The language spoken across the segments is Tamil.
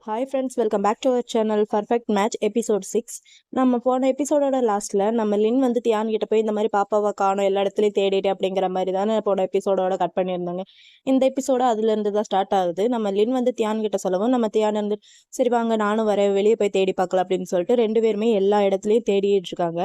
Hi friends, welcome back to our channel perfect match episode 6. நம்ம போன எபிசோடோட லாஸ்ட்டில் நம்ம லின் வந்து தியான் கிட்ட போய் இந்த மாதிரி பாப்பாவை காணும் எல்லா இடத்துலையும் தேடிட்டு அப்படிங்கிற மாதிரி தானே போன எபிசோடோட கட் பண்ணியிருந்தாங்க. இந்த எபிசோட அதுலேருந்து தான் ஸ்டார்ட் ஆகுது. நம்ம லின் வந்து தியான் கிட்ட சொல்லவும் நம்ம தியான் வந்து சரி வாங்க நானும் வரேன், வெளியே போய் தேடி பார்க்கலாம் அப்படின்னு சொல்லிட்டு 2 பேருமே எல்லா இடத்துலையும் தேடிட்டு இருக்காங்க.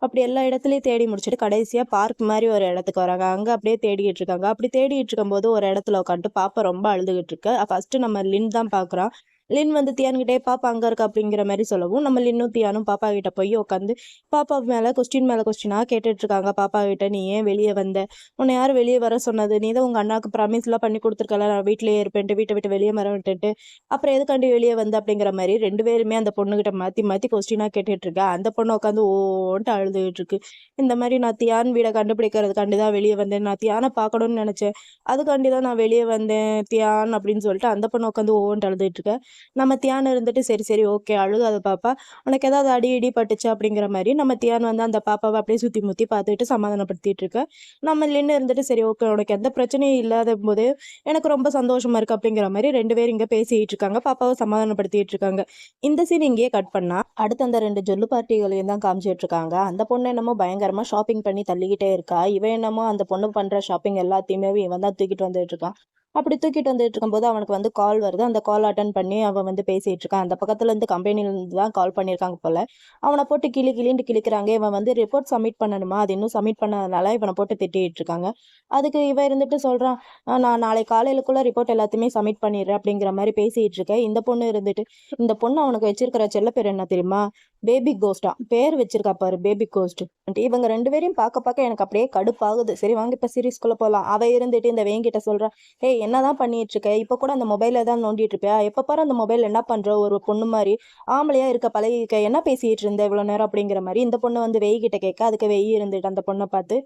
அப்படி எல்லா இடத்துலையும் தேடி முடிச்சுட்டு கடைசியாக பார்க் மாதிரி ஒரு இடத்துக்கு வராங்க. அங்கே அப்படியே தேடிட்டு இருக்காங்க. அப்படி தேடிட்டு இருக்கும்போது ஒரு இடத்துல உட்காந்துட்டு பாப்பா ரொம்ப அழுதுகிட்டு இருக்கு. ஃபர்ஸ்ட் நம்ம லின் தான் பார்க்குறான். லின் வந்து தியான்கிட்டே பாப்பா அங்கே இருக்கா அப்படிங்கிற மாதிரி சொல்லவும் நம்ம லின்னும் தியானும் பாப்பா கிட்ட போய் உட்காந்து பாப்பா மேலே கொஸ்டினாக கேட்டுட்டு இருக்காங்க. பாப்பா கிட்ட நீ ஏன் வெளியே வந்த, உன்னை யார் வெளியே வர சொன்னது, நீ தான் உங்கள் அண்ணாக்கு ப்ராமிஸ்லாம் பண்ணி கொடுத்துருக்கல நான் வீட்டிலேயே இருப்பேன்ட்டு வீட்டை விட்டு வெளியே வர விட்டுட்டு அப்புறம் எதுக்காண்டி வெளியே வந்த அப்படிங்கிற மாதிரி 2 பேருமே அந்த பொண்ணுகிட்ட மாற்றி மாற்றி கொஸ்டினாக கேட்டுட்டு இருக்கா. அந்த பொண்ணு உட்காந்து ஓன்ட்டு அழுதுகிட்டு இருக்கு. இந்த மாதிரி நான் தியான் வீடை கண்டுபிடிக்கிறதுக்காண்டி தான் வெளியே வந்தேன், நான் தியானை பார்க்கணும்னு நினச்சேன், அதுக்காண்டி தான் நான் வெளியே வந்தேன் தியான் அப்படின்னு சொல்லிட்டு அந்த பொண்ணு உட்காந்து ஓன்ட்டு அழுதுட்டு இருக்கேன். நம்ம தியான் இருந்துட்டு சரி சரி ஓகே அழுகாத பாப்பா, உனக்கு ஏதாவது அடி இடி பட்டுச்சு அப்படிங்கிற மாதிரி நம்ம தியான் வந்து அந்த பாப்பாவை அப்படியே சுற்றி முற்றி பார்த்துட்டு சமாதானப்படுத்திட்டு இருக்க. நம்ம லின்னு இருந்துட்டு சரி ஓகே உனக்கு எந்த பிரச்சனையும் இல்லாத போது எனக்கு ரொம்ப சந்தோஷமா இருக்கு அப்படிங்கிற மாதிரி 2 பேரும் இங்கே பேசிட்டு இருக்காங்க, பாப்பாவை சமாதானப்படுத்திட்டு இருக்காங்க. இந்த சீன் இங்கேயே கட் பண்ணா அடுத்து அந்த 2 ஜொல்லு பார்ட்டிகளையும் தான் காமிச்சிட்டு இருக்காங்க. அந்த பொண்ணு என்னமோ பயங்கரமா ஷாப்பிங் பண்ணி தள்ளிக்கிட்டே இருக்கா. இவன் என்னமோ அந்த பொண்ணு பண்ற ஷாப்பிங் எல்லாத்தையுமே இவன் தான் தூக்கிட்டு வந்துட்டு இருக்கான். அப்படி தூக்கிட்டு வந்துட்டு இருக்கும்போது அவனுக்கு வந்து கால் வருது. அந்த கால் அட்டன் பண்ணி அவன் வந்து பேசிட்டு இருக்கான். அந்த பக்கத்துல இருந்து கம்பெனிலேருந்து தான் கால் பண்ணியிருக்காங்க போல. அவனை போட்டு கிளின்னு கிளிக்கிறாங்க. இவன் வந்து ரிப்போர்ட் சப்மிட் பண்ணணுமா, அது இன்னும் சப்மிட் பண்ணதுனால இவனை போட்டு திட்டிட்டு இருக்காங்க. அதுக்கு இவன் இருந்துட்டு சொல்றான், நான் நாளை காலையிலுக்குள்ள ரிப்போர்ட் எல்லாத்தையுமே சப்மிட் பண்ணிடுறேன் அப்படிங்கிற மாதிரி பேசிட்டு இருக்கேன். இந்த பொண்ணு இருந்துட்டு இந்த பொண்ணு அவனுக்கு வச்சிருக்கிற செல்ல பேர் என்ன தெரியுமா, பேபி கோஸ்டா பேர் வச்சிருக்கா பாரு, பேபி கோஸ்ட். இவங்க 2 பேரையும் பார்க்க எனக்கு அப்படியே கடுப்பாகுது. சரி வாங்க இப்ப சீரீஸ்குள்ள போகலாம். அவ இருந்துட்டு இந்த வேங்கிட்ட சொல்றா, ஏய் என்னதான் பண்ணிட்டு இருக்க, இப்ப கூட அந்த மொபைல தான் நோண்டிட்டு இருப்பியா, எப்ப பாரு அந்த மொபைல் என்ன பண்ற, ஒரு பொண்ணு மாதிரி ஆம்பளையா இருக்க பழகிக்க, என்ன பேசிட்டு இருந்த இவ்வளவு நேரம் அப்படிங்கிற மாதிரி இந்த பொண்ணு வந்து வெய் கிட்ட கேட்க. அதுக்கு வெய் இருந்துட்டு அந்த பொண்ணை பார்த்து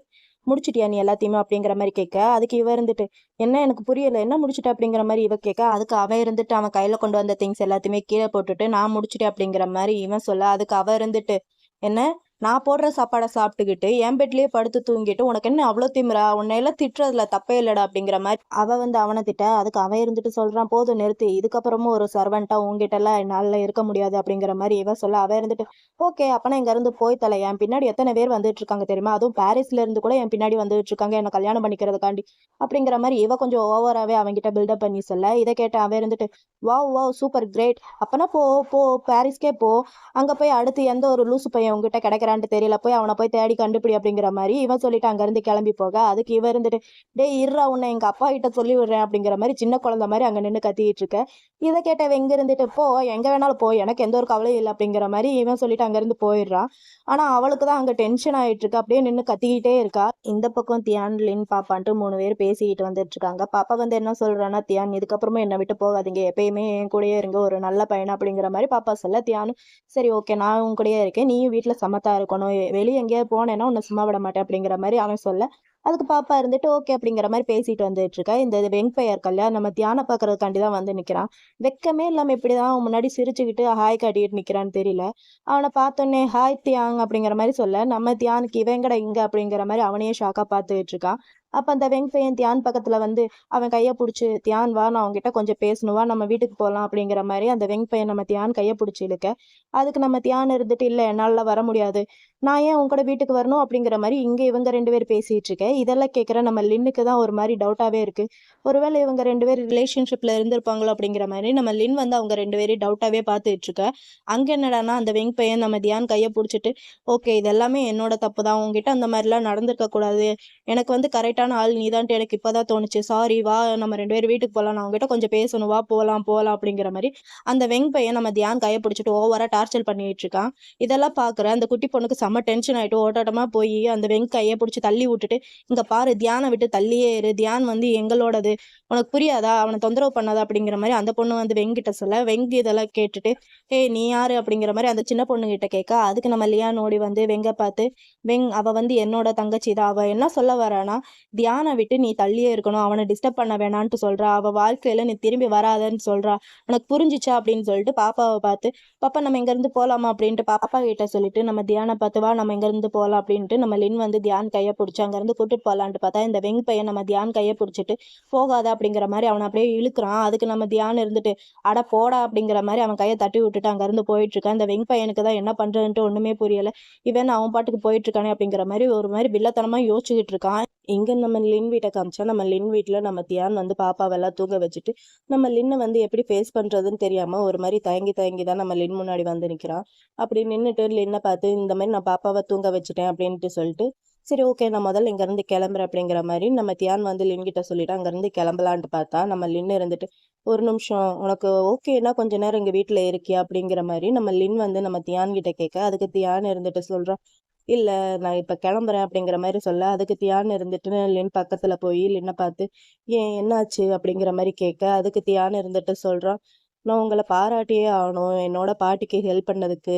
முடிச்சிட்டியா நீ எல்லாத்தையுமே அப்படிங்கிற மாதிரி கேட்க. அதுக்கு இவ இருந்துட்டு என்ன எனக்கு புரியல, என்ன முடிச்சிட்ட அப்படிங்கிற மாதிரி இவ கேட்க. அதுக்கு அவ இருந்துட்டு அவன் கையில கொண்டு வந்த திங்ஸ் எல்லாத்தையுமே கீழே போட்டுட்டு நான் முடிச்சிட்டேன் அப்படிங்கிற மாதிரி இவன் சொல்ல. அதுக்கு அவ இருந்துட்டு என்ன, நான் போடுற சாப்பாடை சாப்பிட்டுக்கிட்டு என் பெட்லயே படுத்து தூங்கிட்டு உனக்கு என்ன அவ்வளோ திமிரா, உன்னை எல்லாம் திட்டுறதுல தப்பே இல்லடா அப்படிங்கிற மாதிரி அவ வந்து அவனை திட்ட. அதுக்கு அவன் இருந்துட்டு சொல்றான், போதும் நிறுத்து, இதுக்கப்புறமும் ஒரு சர்வெண்டா உங்ககிட்ட எல்லாம் என்னால இருக்க முடியாது அப்படிங்கிற மாதிரி இவன் சொல்ல. அவ இருந்துட்டு ஓகே அப்பனா இங்க இருந்து போய் தலை, என் பின்னாடி எத்தனை பேர் வந்துட்டு இருக்காங்க தெரியுமா, அதுவும் பாரிஸ்ல இருந்து கூட என் பின்னாடி வந்துட்டு இருக்காங்க என்ன கல்யாணம் பண்ணிக்கிறதுக்காண்டி அப்படிங்கிற மாதிரி இவ கொஞ்சம் ஓவராகவே அவன்கிட்ட பில்டப் பண்ணி சொல்ல. இதை கேட்ட அவன் இருந்துட்டு வாவ் வாவ் சூப்பர் கிரேட், அப்பனா போ போ பாரிஸ்கே போ, அங்க போய் அடுத்து எந்த ஒரு லூசு பையன் உங்ககிட்ட கிடைக்கிறான்ட்டு தெரியல, போய் அவனை போய் தேடி கண்டுபிடி அப்படிங்கிற மாதிரி இவன் சொல்லிட்டு அங்க இருந்து கிளம்பி போக. அதுக்கு இவன் இருந்துட்டு டே இருறா உன்னை எங்க அப்பா கிட்ட சொல்லி விடுறேன் அப்படிங்கிற மாதிரி சின்ன குழந்தை மாதிரி அங்க நின்று கத்திட்டு இருக்க. இதை கேட்டவன் எங்க இருந்துட்டு போ எங்க வேணாலும் போ, எனக்கு எந்த ஒரு கவலையும் இல்லை அப்படிங்கிற மாதிரி இவன் சொல்லிட்டு அங்க இருந்து போயிடுறான். ஆனா அவளுக்கு தான் அங்க டென்ஷன் ஆயிட்டு இருக்கு, அப்படியே நின்று கத்திக்கிட்டே இருக்கா. இந்த பக்கம் தியான் லின் பாப்பான்ட்டு 3 பேர் பேசிக்கிட்டு வந்துட்டு இருக்காங்க. பாப்பா வந்து என்ன சொல்றான்னா, தியான் இதுக்கப்புறமா என்னை விட்டு போகாதீங்க, எப்பயுமே என் கூடயே இருங்க, ஒரு நல்ல பையன் அப்படிங்கிற மாதிரி பாப்பா சொல்ல. தியானும் சரி ஓகே நான் உன் கூடயே இருக்கேன், நீயும் வீட்டுல சமத்தா இருக்கணும், வெளியே எங்கேயாவது போனேன்னா உன்னை சும்மா விட மாட்டேன் அப்படிங்கிற மாதிரி அவன் சொல்ல. அதுக்கு பாப்பா இருந்துட்டு ஓகே அப்படிங்கிற மாதிரி பேசிட்டு வந்துட்டு இருக்கா. இந்த வெங்கப்பையர் கல்யாணம் நம்ம தியான பாக்குறதுக்காண்டி தான் வந்து நிக்கிறான். வெக்கமே இல்லாம இப்படிதான் அவன் முன்னாடி சிரிச்சுக்கிட்டு ஹாய் காட்டிட்டு நிக்கிறான்னு தெரியல. அவனை பார்த்தோன்னே ஹாய் தியாங் அப்படிங்கிற மாதிரி சொல்ல, நம்ம தியானுக்கு இவங்கட இங்க அப்படிங்கிற மாதிரி அவனையே ஷாக்கா பார்த்துட்டு இருக்கான். அப்ப அந்த வெங்கப்பையன் தியான் பக்கத்துல வந்து அவன் கையை பிடிச்சி தியான் வா நான் அவங்ககிட்ட கொஞ்சம் பேசணுவா, நம்ம வீட்டுக்கு போகலாம் அப்படிங்கிற மாதிரி அந்த வெங்கப்பையன் நம்ம தியான் கையை பிடிச்சி இழுக்க. அதுக்கு நம்ம தியான் இருந்துட்டு இல்ல என்னால வர முடியாது, நான் ஏன் உங்க கூட வீட்டுக்கு வரணும் அப்படிங்கிற மாதிரி இங்க இவங்க 2 பேர் பேசிட்டு இருக்கேன். இதெல்லாம் கேட்குற நம்ம லின்னுக்கு தான் ஒரு மாதிரி டவுட்டாவே இருக்கு. ஒருவேளை இவங்க 2 பேர் ரிலேஷன்ஷிப்ல இருந்திருப்பாங்களோ அப்படிங்கிற மாதிரி நம்ம லின் வந்து அவங்க 2 பேரையும் டவுட்டாவே பார்த்துட்டு இருக்க. அங்க என்னடானா அந்த வெங் பையன் நம்ம தியான் கையை பிடிச்சிட்டு ஓகே இது எல்லாமே என்னோட தப்பு தான், உங்ககிட்ட அந்த மாதிரிலாம் நடந்திருக்க கூடாது, எனக்கு வந்து கரெக்டான ஆள் நீதான்ட்டு எனக்கு இப்பதான் தோணுச்சு, சாரி வா நம்ம 2 பேரும் வீட்டுக்கு போகலாம், நான் உங்ககிட்ட கொஞ்சம் பேசணும், வா போகலாம் போகலாம் அப்படிங்கிற மாதிரி அந்த வெங் பையன் நம்ம தியான் கையை பிடிச்சிட்டு ஓவரா டார்ச்சர் பண்ணிட்டு இருக்கான். இதெல்லாம் பாக்குற அந்த குட்டி பொண்ணுக்கு செம்ம டென்ஷன் ஆயிட்டு ஓட்டாட்டமா போய் அந்த வெங் கையை பிடிச்சி தள்ளி விட்டுட்டு இங்க பாரு தியானை விட்டு தள்ளியே இரு, தியான் வந்து எங்களோடது, உனக்கு புரியாதா, அவனை தொந்தரவு பண்ணாதா அப்படிங்கிற மாதிரி அந்த பொண்ணு வந்து வெங்கிட்ட சொல்ல. வெங்கு இதெல்லாம் கேட்டுட்டு ஏய் நீ யாரு அப்படிங்கிற மாதிரி அந்த சின்ன பொண்ணு கிட்ட கேட்க. அதுக்கு நம்ம லியான் ஓடி வந்து வெங்க பார்த்து வெங் அவ வந்து என்னோட தங்கச்சி தான், அவ என்ன சொல்ல வரானா தியானை விட்டு நீ தள்ளியே இருக்கணும், அவனை டிஸ்டர்ப் பண்ண வேணான்ட்டு சொல்றா, அவ வாழ்க்கையில நீ திரும்பி வராதன்னு சொல்றா, உனக்கு புரிஞ்சிச்சா அப்படின்னு சொல்லிட்டு பாப்பாவை பார்த்து, பாப்பா நம்ம இங்கேருந்து போகலாமா அப்படின்ட்டு பாப்பா கிட்ட சொல்லிட்டு நம்ம தியானை பார்த்து வா நம்ம இங்கேருந்து போகலாம் அப்படின்ட்டு நம்ம லின் வந்து தியான் கையை பிடிச்சி அங்கேருந்து கூட்டிட்டு போகலான்ட்டு பார்த்தா இந்த வெங் பையன் நம்ம தியான் கையை பிடிச்சிட்டு போகாத அப்படிங்கிற மாதிரி அவனை அப்படியே இழுக்கிறான். அதுக்கு நம்ம தியான் இருந்துட்டு அட போடா அப்படிங்கிற மாதிரி அவன் கையை தட்டி விட்டுட்டு அங்கேருந்து போயிட்டு இருக்கான். இந்த வெங் பையனுக்கு தான் என்ன பண்றதுன்ட்டு ஒண்ணுமே புரியல. இவன் அவன் பாட்டுக்கு போயிட்டு இருக்கானே அப்படிங்கிற மாதிரி ஒரு மாதிரி வில்லத்தனமா யோசிச்சுக்கிட்டு இருக்கான். இங்க நம்ம லின் வீட்டை காமிச்சா நம்ம லின் வீட்டுல நம்ம தியான் வந்து பாப்பாவெல்லாம் தூங்க வச்சுட்டு நம்ம லின்னை வந்து எப்படி ஃபேஸ் பண்றதுன்னு தெரியாம ஒரு மாதிரி தயங்கி தயங்கி தான் நம்ம லின் முன்னாடி வந்து நிக்கிறான். அப்படி நின்றுட்டு லின்னை பார்த்து இந்த மாதிரி நான் பாப்பாவை தூங்க வச்சுட்டேன் அப்படின்ட்டு சொல்லிட்டு சரி ஓகே நான் முதல்ல இங்கேருந்து கிளம்புறேன் அப்படிங்கிற மாதிரி நம்ம தியான் வந்து லின் கிட்ட சொல்லிட்டு அங்கேருந்து கிளம்பலான்ட்டு பார்த்தா நம்ம லின் இருந்துட்டு ஒரு நிமிஷம் உனக்கு ஓகேன்னா கொஞ்ச நேரம் எங்கள் வீட்டில் இருக்கியா அப்படிங்கிற மாதிரி நம்ம லின் வந்து நம்ம தியான் கிட்ட கேட்க அதுக்கு தியான் இருந்துட்டு சொல்கிறான் இல்லை நான் இப்போ கிளம்புறேன் அப்படிங்கிற மாதிரி சொல்ல அதுக்கு தியான் இருந்துட்டு லின் பக்கத்தில் போய் லின்னை பார்த்து ஏன் என்னாச்சு அப்படிங்கிற மாதிரி கேட்க அதுக்கு தியான் இருந்துட்டு சொல்கிறான் நான் உங்களை பாராட்டியே ஆகணும் என்னோட பாட்டிக்கு ஹெல்ப் பண்ணதுக்கு.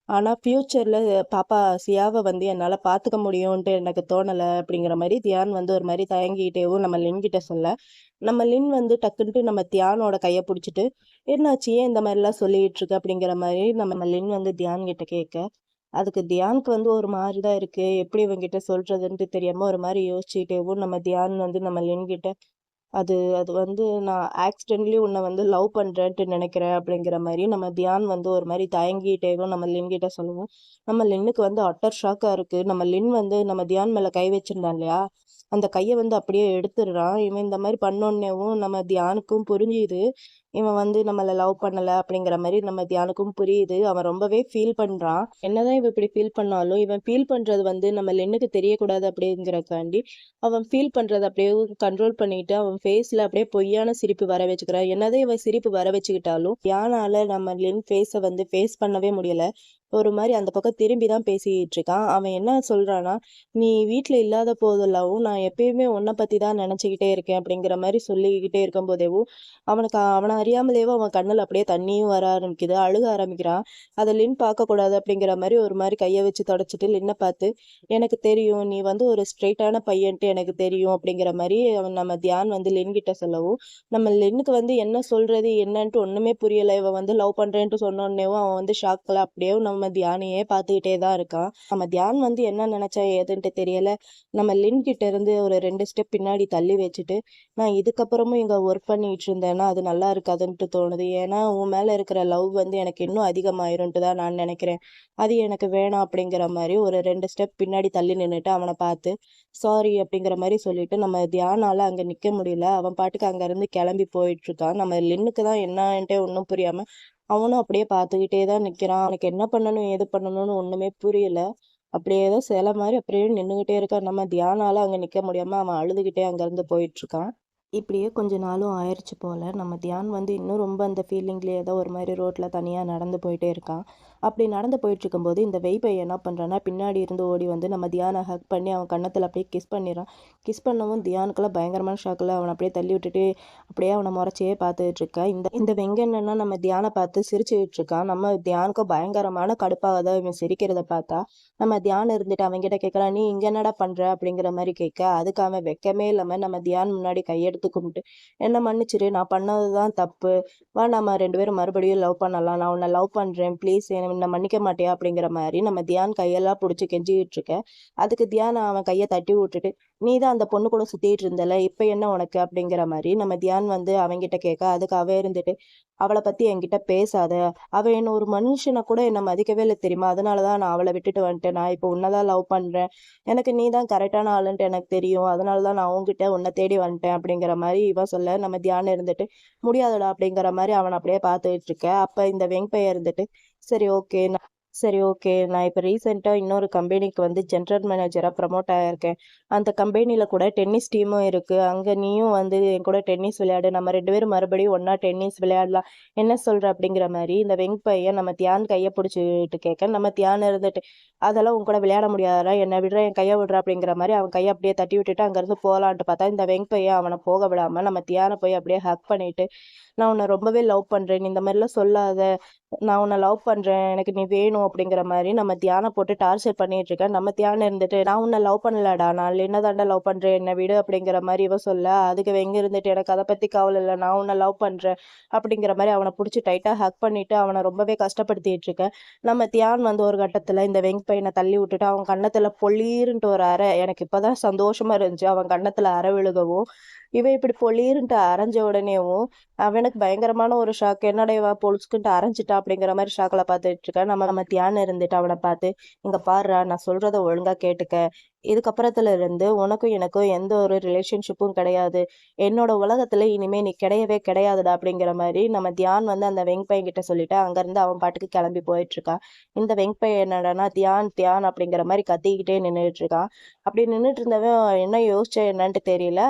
ஆனால் ஃப்யூச்சரில் பாப்பா சியாவை வந்து என்னால் பார்த்துக்க முடியும்ன்ட்டு எனக்கு தோணலை அப்படிங்கிற மாதிரி தியான் வந்து ஒரு மாதிரி தயங்கிட்டேவும் நம்ம லின் கிட்ட சொல்ல நம்ம லின் வந்து டக்குன்ட்டு நம்ம தியானோட கையை பிடிச்சிட்டு என்னாச்சு ஏன் இந்த மாதிரிலாம் சொல்லிட்டு இருக்கு அப்படிங்கிற மாதிரி நம்ம லின் வந்து தியான் கிட்ட கேட்க அதுக்கு தியானுக்கு வந்து ஒரு மாதிரி தான் இருக்கு எப்படி இவங்கிட்ட சொல்றதுன்ட்டு தெரியாம ஒரு மாதிரி யோசிச்சுட்டேவும் நம்ம தியான் வந்து நம்ம லின் கிட்ட அது அது வந்து நான் ஆக்சிடென்ட்லி உன்னை வந்து லவ் பண்ணுறேன்ட்டு நினைக்கிறேன் அப்படிங்கிற மாதிரி நம்ம தியான் வந்து ஒரு மாதிரி தயங்கிட்டேவும் நம்ம லின் கிட்ட சொல்லுவோம். நம்ம லின்னுக்கு வந்து அட்டர் ஷாக்காக இருக்குது. நம்ம லின் வந்து நம்ம தியான் மேலே கை வச்சிருந்தான் இல்லையா அந்த கையை வந்து அப்படியே எடுத்துடுறான். இவன் இந்த மாதிரி பண்ணோன்னேவும் நம்ம தியானுக்கும் புரிஞ்சுது இவன் வந்து நம்மளை லவ் பண்ணலை அப்படிங்கிற மாதிரி நம்ம தியானுக்கும் புரியுது. அவன் ரொம்பவே ஃபீல் பண்ணுறான். என்னதான் இவன் இப்படி ஃபீல் பண்ணாலும் இவன் ஃபீல் பண்ணுறது வந்து நம்ம லென்னுக்கு தெரியக்கூடாது அப்படிங்கிறக்காண்டி அவன் ஃபீல் பண்ணுறதை அப்படியே கண்ட்ரோல் பண்ணிட்டு அவன் ஃபேஸில் அப்படியே பொய்யான சிரிப்பு வர வச்சுக்கிறான். என்னதான் இவன் சிரிப்பு வர வச்சுக்கிட்டாலும் யானால நம்ம லென் ஃபேஸை வந்து ஃபேஸ் பண்ணவே முடியலை. ஒரு மாதிரி அந்த பக்கம் திரும்பி தான் பேசிக்கிட்டு இருக்கான். அவன் என்ன சொல்றான்னா நீ வீட்டில் இல்லாத போதெல்லாவும் நான் எப்பயுமே உன்னை பற்றி தான் நினச்சிக்கிட்டே இருக்கேன் அப்படிங்கிற மாதிரி சொல்லிக்கிட்டே இருக்கும் போதேவும் அவனை அறியாமலேயே அவன் கண்ணில் அப்படியே தண்ணியும் வர ஆரம்பிக்குது. அழுக ஆரம்பிக்கிறான். அதை லின் பார்க்கக்கூடாது அப்படிங்கிற மாதிரி ஒரு மாதிரி கையை வச்சு தொடச்சிட்டு லின்னை பார்த்து எனக்கு தெரியும் நீ வந்து ஒரு ஸ்ட்ரெயிட்டான பையன்ட்டு எனக்கு தெரியும் அப்படிங்கிற மாதிரி அவன் நம்ம தியான் வந்து லின் கிட்ட சொல்லவும் நம்ம லின்னுக்கு வந்து என்ன சொல்றது என்னன்ட்டு ஒண்ணுமே புரியல. இவன் வந்து லவ் பண்றேன்ட்டு சொன்னோடனேவும் அவன் வந்து ஷாக்ல அப்படியே நம்ம தியானையே பார்த்துக்கிட்டே தான் இருக்கான். நம்ம தியான் வந்து என்ன நினைச்சா ஏதுன்ட்டு தெரியல. நம்ம லின் கிட்ட இருந்து ஒரு 2 ஸ்டெப் பின்னாடி தள்ளி வச்சுட்டு நான் இதுக்கப்புறமும் இங்க ஒர்க் பண்ணிட்டு இருந்தேன்னா அது நல்லா இருக்காதுன்ட்டு தோணுது. ஏன்னா உன் மேல இருக்கிற லவ் வந்து எனக்கு இன்னும் அதிகமாயிரும்ட்டு தான் நான் நினைக்கிறேன். அது எனக்கு வேணாம் அப்படிங்கிற மாதிரி ஒரு 2 ஸ்டெப் பின்னாடி தள்ளி நின்றுட்டு அவனை பார்த்து சாரி அப்படிங்கிற மாதிரி சொல்லிட்டு நம்ம தியானால அங்க நிக்க முடியல. அவன் பாட்டுக்கு அங்க இருந்து கிளம்பி போயிட்டு இருக்கான். நம்ம லின்னுக்கு தான் என்னன்ட்டே ஒன்றும் புரியாம அவனும் அப்படியே பார்த்துக்கிட்டே தான் நிக்கிறான். அவனுக்கு என்ன பண்ணணும் ஏது பண்ணணும்னு ஒண்ணுமே புரியல. அப்படியே ஏதோ சில மாதிரி அப்படியே நின்றுகிட்டே இருக்கான். நம்ம தியானால அங்க நிக்க முடியாம அவன் அழுதுகிட்டே அங்க இருந்து போயிட்டு இருக்கான். இப்படியே கொஞ்ச நாளும் ஆயிடுச்சு போல். நம்ம தியான் வந்து இன்னும் ரொம்ப அந்த ஃபீலிங்லேயே ஏதோ ஒரு மாதிரி ரோட்டில் தனியாக நடந்து போயிட்டே இருக்கான். அப்படி நடந்து போயிட்டுருக்கும்போது இந்த வெய் பையன் என்ன பண்ணுறான்னா பின்னாடி இருந்து ஓடி வந்து நம்ம தியானை ஹக் பண்ணி அவன் கன்னத்தில் அப்படியே கிஸ் பண்ணிடுறான். கிஸ் பண்ணவும் தியானுக்கெல்லாம் பயங்கரமான ஷாக்கில் அவனை அப்படியே தள்ளி விட்டுட்டு அப்படியே அவனை முறைச்சியே பார்த்துட்டு இருக்கான். இந்த இந்த வெங்கண்ணன்னா நம்ம தியானை பார்த்து சிரிச்சுக்கிட்டு இருக்கான். நம்ம தியானுக்கும் பயங்கரமான கடுப்பாக தான் இவன் சிரிக்கிறத பார்த்தா நம்ம தியான் இருந்துட்டு அவன்கிட்ட கேட்குறான் நீ இங்கே என்னடா பண்ணுற அப்படிங்கிற மாதிரி கேட்க அதுக்கு அவன் வெக்கமே இல்லாமல் நம்ம தியான் முன்னாடி கையெடுத்து கும்பிட்டு என்ன மன்னிச்சிரு நான் பண்ணதுதான் தப்பு, வா நம்ம 2 பேரும் மறுபடியும் லவ் பண்ணலாம், நான் உன்னை லவ் பண்றேன் ப்ளீஸ் என்ன மன்னிக்க மாட்டியா அப்படிங்கிற மாதிரி நம்ம தியான் கையெல்லாம் பிடிச்சி கெஞ்சிக்கிட்டு இருக்க. அதுக்கு தியான் அவன் கையை தட்டி விட்டுட்டு நீ தான் அந்த பொண்ணு கூட சுத்திட்டு இருந்தல இப்ப என்ன உனக்கு அப்படிங்கிற மாதிரி நம்ம தியான் வந்து அவங்கிட்ட கேட்க அதுக்கு அவ இருந்துட்டு அவளை பத்தி என்கிட்ட பேசாத, அவ என்ன ஒரு மனுஷனை கூட என்ன மதிக்கவே இல்லை தெரியுமா, அதனாலதான் நான் அவளை விட்டுட்டு வந்துட்டேன், நான் இப்போ உன்னதான் லவ் பண்றேன், எனக்கு நீ தான் கரெக்டான ஆளுன்ட்டு எனக்கு தெரியும், அதனாலதான் நான் உங்ககிட்ட உன்னை தேடி வந்துட்டேன் அப்படிங்கிற மாதிரி இவன் சொல்ல நம்ம தியானம் இருந்துட்டு முடியாதடா அப்படிங்கிற மாதிரி அவன் அப்படியே பார்த்துட்டு இருக்க. அப்ப இந்த வெங்பைய இருந்துட்டு சரி ஓகே நான் இப்போ ரீசெண்டாக இன்னொரு கம்பெனிக்கு வந்து ஜென்ரல் மேனேஜராக ப்ரமோட் ஆகியிருக்கேன். அந்த கம்பெனியில் கூட டென்னிஸ் டீமும் இருக்குது, அங்கே நீயும் வந்து என் கூட டென்னிஸ் விளையாடு, நம்ம 2 பேரும் மறுபடியும் ஒன்றா டென்னிஸ் விளையாடலாம், என்ன சொல்கிற அப்படிங்கிற மாதிரி இந்த வெங் பையன் நம்ம தியான் கையை பிடிச்சிட்டு கேட்க நம்ம தியான் இருந்துட்டு அதெல்லாம் உன் கூட விளையாட முடியாதா, என்னை விடுற என் கையை விடுற அப்படிங்கிற மாதிரி அவன் கையை அப்படியே தட்டி விட்டுட்டு அங்கேருந்து போகலான்ட்டு பார்த்தா இந்த வெங் பையன் அவனை போக விடாமல் நம்ம தியானை போய் அப்படியே ஹக் பண்ணிட்டு நான் உன்னை ரொம்பவே லவ் பண்ணுறேன், இந்த மாதிரிலாம் சொல்லாத, நான் உன்னை லவ் பண்றேன், எனக்கு நீ வேணும் அப்படிங்கிற மாதிரி நம்ம தியானை போட்டு டார்ச்சர் பண்ணிட்டு இருக்க. நம்ம தியானம் இருந்துட்டு நான் உன்னை லவ் பண்ணலடா, நான் என்ன தாண்டா லவ் பண்றேன், என்னை விடு அப்படிங்கிற மாதிரி இவ சொல்ல, அதுக்கு வெங்க இருந்துட்டு எனக்கு அதை பத்தி கவலை இல்லை, நான் உன்னை லவ் பண்றேன் அப்படிங்கிற மாதிரி அவனை பிடிச்சி டைட்டா ஹக் பண்ணிட்டு அவனை ரொம்பவே கஷ்டப்படுத்திட்டு இருக்க. நம்ம தியான் வந்து ஒரு கட்டத்துல இந்த வெங் பையனை தள்ளி விட்டுட்டு அவன் கன்னத்துல பொல்லீருன்ட்டு ஒரு அறை, எனக்கு இப்பதான் சந்தோஷமா இருந்துச்சு அவன் கன்னத்துல அறை விழுகவும். இவன் இப்படி பொல்லீருன்ட்டு அரைஞ்ச உடனேவும் அவனுக்கு பயங்கரமான ஒரு ஷாக். என்னடா இவ பொழிச்சுக்கிட்டு அரைஞ்சிட்டா அப்படிங்கிற மாதிரி ஷாக்ல பார்த்துட்டு இருக்க. நம்ம நம்ம தியானம் இருந்துட்டு அவனை பார்த்து, இங்க பாருடா, நான் சொல்றத ஒழுங்கா கேட்டுக்க, இதுக்கப்புறத்துல இருந்து உனக்கும் எனக்கும் எந்த ஒரு ரிலேஷன்ஷிப்பும் கிடையாது, என்னோட உலகத்துல இனிமே நீ கிடையவே கிடையாதுடா அப்படிங்கிற மாதிரி நம்ம தியான் வந்து அந்த வெங்பையன் கிட்ட சொல்லிட்டு அங்கிருந்து அவன் பாட்டுக்கு கிளம்பி போயிட்டு இருக்கான். இந்த வெங்பையன் என்னடானா தியான் தியான் அப்படிங்கிற மாதிரி கத்திக்கிட்டே நின்றுட்டு இருக்கான். அப்படி நின்றுட்டு இருந்தவன் என்ன யோசிச்ச என்னன்ட்டு தெரியல.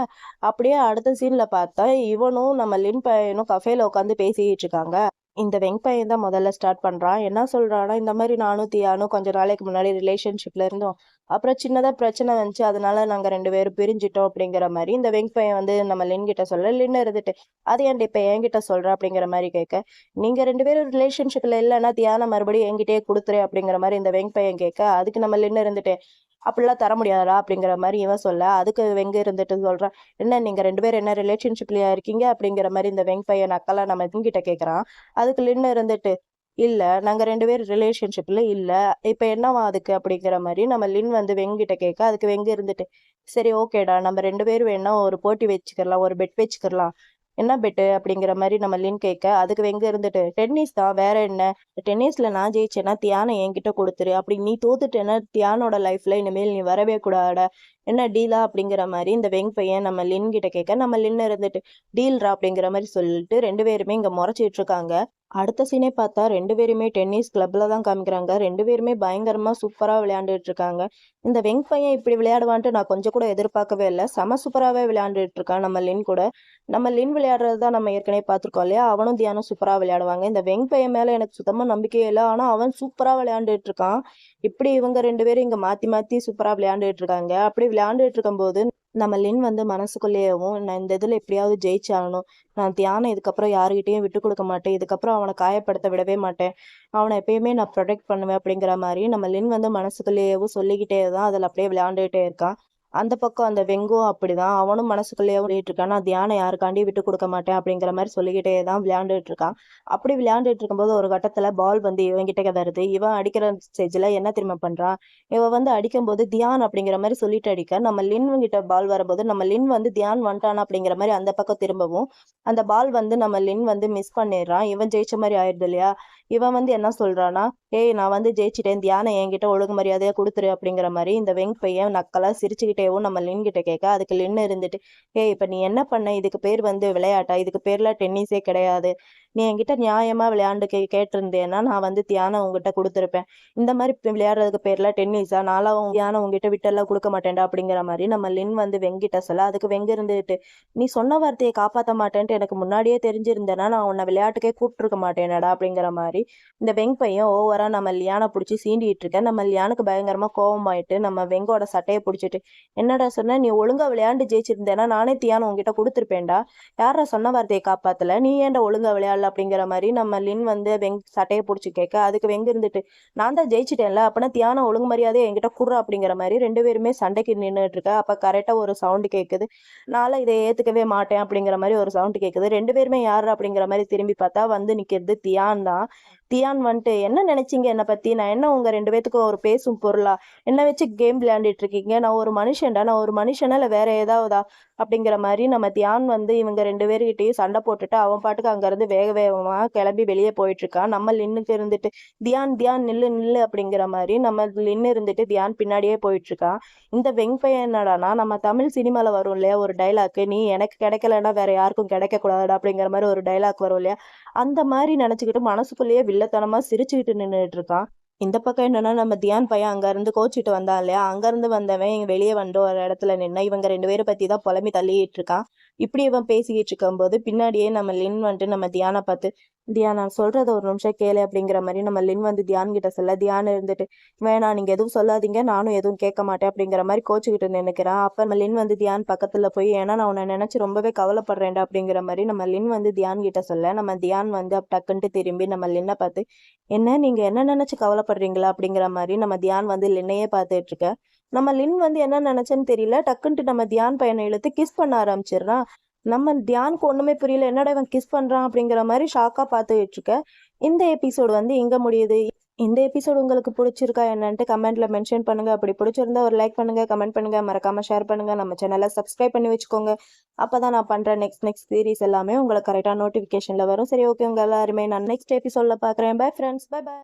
அப்படியே அடுத்த சீன்ல பார்த்தா இவனும் நம்ம லின் பையனும் கஃபேல உட்காந்து பேசிக்கிட்டு இருக்காங்க. இந்த வெங் பையன் தான் முதல்ல ஸ்டார்ட் பண்றான். என்ன சொல்றான்னா, இந்த மாதிரி நானும் தியானும் கொஞ்ச நாளைக்கு முன்னாடி ரிலேஷன்ஷிப்ல இருந்தோம், அப்புறம் சின்னதா பிரச்சனை வந்துச்சு, அதனால நாங்க 2 பேரும் பிரிஞ்சிட்டோம் அப்படிங்கிற மாதிரி இந்த வெங் பையன் வந்து நம்ம லின் கிட்ட சொல்ல, லின் இருந்துட்டு அது ஏன்டி இப்ப என்கிட்ட சொல்ற அப்படிங்கிற மாதிரி கேட்க, நீங்க 2 பேரும் ரிலேஷன்ஷிப்ல இல்லைன்னா தியானம் மறுபடியும் என்கிட்டயே கொடுத்துரு அப்படிங்கிற மாதிரி இந்த வெங் பையன் கேட்க, அதுக்கு நம்ம லின் இருந்துட்டு அப்படிலாம் தர முடியாதா அப்படிங்கிற மாதிரி இவன் சொல்ல, அதுக்கு வெங்க இருந்துட்டு சொல்றான், என்ன நீங்க 2 பேரும் என்ன ரிலேஷன்ஷிப்லயா இருக்கீங்க அப்படிங்கிற மாதிரி இந்த வெங் பையன் அக்கலா நம்ம கிட்ட கேட்கறான். அதுக்கு லின்னு இருந்துட்டு, இல்ல நாங்க 2 பேரும் ரிலேஷன்ஷிப்ல இல்ல, இப்ப என்னவா அதுக்கு அப்படிங்கிற மாதிரி நம்ம லின் வந்து வெங்கிட்ட கேட்க, அதுக்கு வெங்க இருந்துட்டு, சரி ஓகேடா, நம்ம 2 பேரும் வேணா ஒரு போட்டி வச்சுக்கலாம், ஒரு பெட் வச்சுக்கலாம், என்ன பெட்டு அப்படிங்கிற மாதிரி நம்ம லின் கேட்க, அதுக்கு வெங்க இருந்துட்டு, டென்னிஸ் தான், வேற என்ன, டென்னிஸ்ல நான் ஜெயிச்சேன்னா தியானை என்கிட்ட கொடுத்துரு, அப்படி நீ தோத்துட்டேன்னா தியானோட லைஃப்ல இனிமேல் நீ வரவே கூடாட, என்ன டீலா அப்படிங்கிற மாதிரி இந்த வெங் பையன் நம்ம லின் கிட்ட கேட்க, நம்ம லின் இருந்துட்டு டீல்ரா அப்படிங்கிற மாதிரி சொல்லிட்டு 2 பேருமே இங்க முறைச்சிட்டு இருக்காங்க. அடுத்த சீனே பார்த்தா 2 பேருமே டென்னிஸ் கிளப்ல தான் காமிக்கிறாங்க. 2 பேருமே பயங்கரமா சூப்பரா விளையாண்டுட்டு இருக்காங்க. இந்த வெங் பையன் இப்படி விளையாடுவான்ட்டு நான் கொஞ்சம் கூட எதிர்பார்க்கவே இல்லை. செம சூப்பராகவே விளையாண்டுட்டு இருக்கான் நம்ம லின் கூட. நம்ம லின் விளையாடுறது தான் நம்ம ஏற்கனவே பார்த்துருக்கோம் இல்லையா, அவனும் தியானும் சூப்பரா விளையாடுவாங்க. இந்த வெங் பையன் மேல எனக்கு சுத்தமா நம்பிக்கையே இல்லை, ஆனா அவன் சூப்பரா விளையாண்டுட்டு இருக்கான். இப்படி இவங்க 2 பேரும் இங்க மாத்தி மாத்தி சூப்பரா விளையாண்டுட்டு இருக்காங்க. அப்படி விளையாண்டுட்டு இருக்கும்போது நம்ம லின் வந்து மனசுக்குள்ளேயேவும், நான் இந்த இதுல எப்படியாவது ஜெயிச்சாகணும், நான் தியானம் இதுக்கப்புறம் யாருகிட்டயும் விட்டு கொடுக்க மாட்டேன், இதுக்கப்புறம் அவனை காயப்படுத்த விடவே மாட்டேன், அவனை எப்பயுமே நான் ப்ரொடெக்ட் பண்ணுவேன் அப்படிங்கிற மாதிரி நம்ம லின் வந்து மனசுக்குள்ளேயேவும் சொல்லிக்கிட்டே தான் அதில் அப்படியே விளையாண்டுகிட்டே இருக்கான். அந்த பக்கம் அந்த வெங்கும் அப்படிதான், அவனும் மனசுக்குள்ளேயே ஓடிட்டு இருக்கான், நான் தியானம் யாருக்காண்டி விட்டு கொடுக்க மாட்டேன் அப்படிங்கிற மாதிரி சொல்லிக்கிட்டே தான் விளையாண்டுட்டு இருக்கான். அப்படி விளையாண்டுட்டு இருக்கும்போது ஒரு கட்டத்துல பால் வந்து இவன்கிட்ட வருது. இவன் அடிக்கிற ஸ்டேஜ்ல என்ன திரும்ப பண்றான், இவன் வந்து அடிக்கும்போது தியான் அப்படிங்கிற மாதிரி சொல்லிட்டு அடிக்க, நம்ம லின் கிட்ட பால் வரும்போது நம்ம லின் வந்து தியான் வந்துட்டான் அப்படிங்கிற மாதிரி அந்த பக்கம் திரும்பவும் அந்த பால் வந்து நம்ம லின் வந்து மிஸ் பண்ணிடுறான். இவன் ஜெயிச்ச மாதிரி ஆயிடுது இல்லையா. இவன் வந்து என்ன சொல்றான்னா, ஏய் நான் வந்து ஜெயிச்சிட்டேன், தியானம் என்கிட்ட ஒழுங்கு மரியாதையா கொடுத்துரு அப்படிங்கிற மாதிரி இந்த வெங் பையன் நக்கலா சிரிச்சுக்கிட்டேவும் நம்ம லின் கிட்ட கேட்க, அதுக்கு லின் இருந்துட்டு, ஏய் இப்ப நீ என்ன பண்ண, இதுக்கு பேர் வந்து விளையாட்டா, இதுக்கு பேர்ல டென்னிஸே கிடையாது, நீ என்கிட்ட நியாயமா விளையாண்டு கேட்டிருந்தேன்னா நான் வந்து தியானம் உங்ககிட்ட கொடுத்துருப்பேன், இந்த மாதிரி விளையாடுறதுக்கு பேர்ல டென்னிஸா, நானும் தியானம் உங்ககிட்ட விட்டெல்லாம் கொடுக்க மாட்டேன்டா அப்படிங்கிற மாதிரி நம்ம லின் வந்து வெங்கிட்ட சொல்ல, அதுக்கு வெங்க இருந்துட்டு, நீ சொன்ன வார்த்தையை காப்பாற்ற மாட்டேன்ட்டு எனக்கு முன்னாடியே தெரிஞ்சிருந்தேன்னா நான் உன்னை விளையாட்டுக்கே கூப்பிட்டுருக்க மாட்டேனடா அப்படிங்கிற மாதிரி இந்த வெங் பையன் ஓவரா நம்ம லியானை பிடிச்சி சீண்டிட்டு இருக்க. நம்ம லியானுக்கு பயங்கரமா கோவமாயிட்டு நம்ம வெங்கோட சட்டையை பிடிச்சிட்டு, என்னடா சொன்ன, நீ ஒழுங்கா விளையாண்டு ஜெயிச்சிருந்தேன்னா நானே தியானம் உங்ககிட்ட கொடுத்துருப்பேன்டா, யாரா சொன்ன வார்த்தையை காப்பாத்தல, நீ ஏன்டா ஒழுங்கா விளையாடல அப்படிங்கிற மாதிரி நம்ம லின் வந்து வெங் சட்டையை பிடிச்சி கேட்க, அதுக்கு வெங்க இருந்துட்டு, நான் தான் ஜெயிச்சிட்டேன்ல, அப்பனா தியானம் ஒழுங்கு மரியாதையை என்கிட்ட குடுற அப்படிங்கிற மாதிரி 2 பேருமே சண்டைக்கு நின்றுட்டு இருக்க. அப்ப கரெக்டா ஒரு சவுண்டு கேட்குது, நாளை இதை ஏத்துக்கவே மாட்டேன் அப்படிங்கிற மாதிரி ஒரு சவுண்டு கேட்குது. 2 பேருமே யாரு அப்படிங்கிற மாதிரி திரும்பி பார்த்தா வந்து நிக்கிறது தியான் தான். தியான் வந்துட்டு, என்ன நினைச்சீங்க என்னை பத்தி, நான் என்ன உங்க 2 பேத்துக்கும் ஒரு பேசும் பொருளா, என்ன வச்சு கேம் விளையாண்டுட்டு இருக்கீங்க, நான் ஒரு மனுஷன்டா, நான் ஒரு மனுஷனா இல்லை வேற ஏதாவதா அப்படிங்கிற மாதிரி நம்ம தியான் வந்து இவங்க 2 பேர்கிட்டயும் சண்டை போட்டுட்டு அவன் பாட்டுக்கு அங்கிருந்து வேக வேகமா கிளம்பி வெளியே போயிட்டு இருக்கான். நம்ம லின்னுக்கு இருந்துட்டு, தியான் தியான் நில்லு நில்லு அப்படிங்கிற மாதிரி நம்ம லின்னு இருந்துட்டு தியான் பின்னாடியே போயிட்டு இருக்கான். இந்த வெங் பையன் என்னடானா, நம்ம தமிழ் சினிமால வரும் இல்லையா ஒரு டைலாக், நீ எனக்கு கிடைக்கலன்னா வேற யாருக்கும் கிடைக்க கூடாதுடா அப்படிங்கிற மாதிரி ஒரு டைலாக் வரும் இல்லையா, அந்த மாதிரி நினைச்சுக்கிட்டு மனசுக்குள்ளேயே வில்லத்தனமா சிரிச்சுக்கிட்டு நின்றுட்டு இருக்கான். இந்த பக்கம் என்னன்னா நம்ம தியான் பையன் அங்க இருந்து கோச்சிட்டு வந்தான் இல்லையா, அங்க இருந்து வந்தவன் இங்க வெளியே வந்து ஒரு இடத்துல நின்னா இவங்க 2 பேரும் பத்தி தான் புலம்பி தள்ளிட்டு இருக்கான். இப்படி இவன் பேசிக்கிட்டு இருக்கும்போது பின்னாடியே நம்ம லின் வந்துட்டு நம்ம தியானை பார்த்து, தியான் நான் சொல்றத ஒரு நிமிஷம் கேளு அப்படிங்கிற மாதிரி நம்ம லின் வந்து தியான் கிட்ட சொல்ல, தியான் இருந்துட்டு வேணாம் நீங்க எதுவும் சொல்லாதீங்க, நானும் எதுவும் கேட்க மாட்டேன் அப்படிங்கிற மாதிரி கோச்சுக்கிட்டு நினைக்கிறான். அப்ப நம்ம லின் வந்து தியான் பக்கத்துல போய் ஏன்னா நான் உன்னை நினைச்சு ரொம்பவே கவலைப்படுறேன்டா அப்படிங்கிற மாதிரி நம்ம லின் வந்து தியான் கிட்ட சொல்ல, நம்ம தியான் வந்து டக்குன்ட்டு திரும்பி நம்ம லின்னை பார்த்து என்ன நீங்க என்ன நினைச்சு கவலைப்படுறீங்களா அப்படிங்கிற மாதிரி நம்ம தியான் வந்து லின்னையே பார்த்துட்டு இருக்க. நம்ம லின் வந்து என்ன நினைச்சேன்னு தெரியல, டக்குன்ட்டு நம்ம தியான் பையனை இழுத்து கிஸ் பண்ண ஆரம்பிச்சிடுறான். நம்ம தியானுக்கு ஒண்ணுமே புரியல, என்னடா இவன் கிஸ் பண்றான் அப்படிங்கிற மாதிரி ஷாக்கா பார்த்துட்டு இருக்க. இந்த எபிசோடு வந்து இங்க முடியுது. இந்த எபிசோடு உங்களுக்கு பிடிச்சிருக்கா என்னன்ட்டு கமெண்ட்ல மென்ஷன் பண்ணுங்க. அப்படி பிடிச்சிருந்தா ஒரு லைக் பண்ணுங்க, கமெண்ட் பண்ணுங்க, மறக்காம ஷேர் பண்ணுங்க. நம்ம சேனலை சப்ஸ்கிரைப் பண்ணி வச்சுக்கோங்க. அப்பதான் நான் பண்ற நெக்ஸ்ட் சீரிஸ் எல்லாமே உங்களுக்கு கரெக்டா நோட்டிபிகேஷன்ல வரும். சரி, ஓகே, உங்க எல்லாருமே நான் நெக்ஸ்ட் எபிசோட்ல பாக்குறேன். Bye friends, bye by.